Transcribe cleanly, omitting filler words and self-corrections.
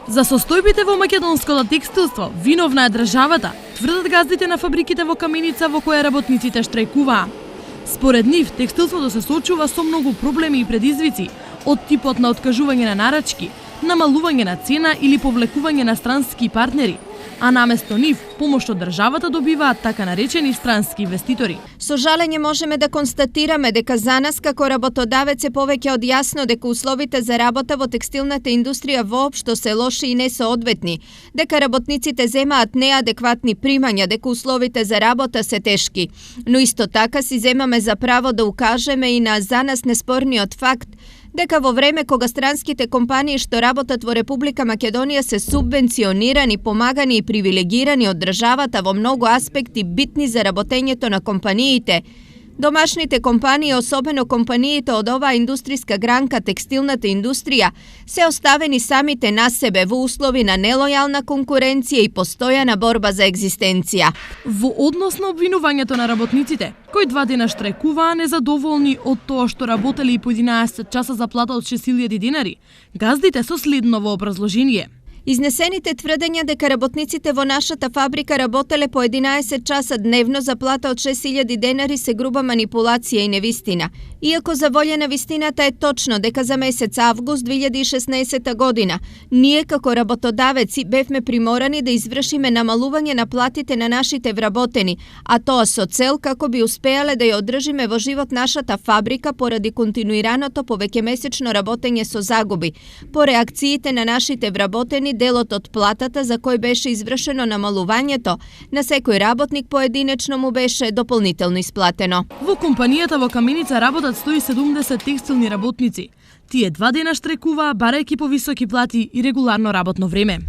За состојбите во македонското текстилство виновна е државата, тврдат газдите на фабриките во Каменица во која работниците штрајкуваа. Според нив, текстилството се соочува со многу проблеми и предизвици, од типот на откажување на нарачки, намалување на цена или повлекување на странски партнери, а наместо нив помош од државата добиваат така наречени странски инвеститори. Со жалење можеме да констатираме дека за нас како работодавец е повеќе од јасно дека условите за работа во текстилната индустрија воопшто се лоши и несоодветни, дека работниците земаат неадекватни примања, дека условите за работа се тешки. Но исто така си земаме за право да укажеме и на за нас неспорниот факт дека во време кога странските компании што работат во Република Македонија се субвенционирани, помагани и привилегирани од државата во многу аспекти битни за работењето на компаниите, домашните компании, особено компаниите од оваа индустријска гранка, текстилната индустрија, се оставени самите на себе во услови на нелојална конкуренција и постојана борба за екзистенција. Во однос на обвинувањето на работниците, кои 2 дена штрајкуваа незадоволни од тоа што работеле и по 11 часа за плата од 6.000 денари, газдите со следново образложение. Изнесените тврдења дека работниците во нашата фабрика работеле по 11 часа дневно за плата од 6.000 денари се груба манипулација и невистина. Иако заволјена вистината е точно дека за месец август 2016 година ние како работодавеци бевме приморани да извршиме намалување на платите на нашите вработени, а тоа со цел како би успеале да ја одржиме во живот нашата фабрика поради континуираното повеќемесечно работење со загуби. По реакциите на нашите вработени, делот од платата за кој беше извршено намалувањето, на секој работник поединечно му беше дополнително исплатено. Во компанијата во Каменица работат 170 текстилни работници. Тие 2 дена штрајкуваа барајќи повисоки плати и регуларно работно време.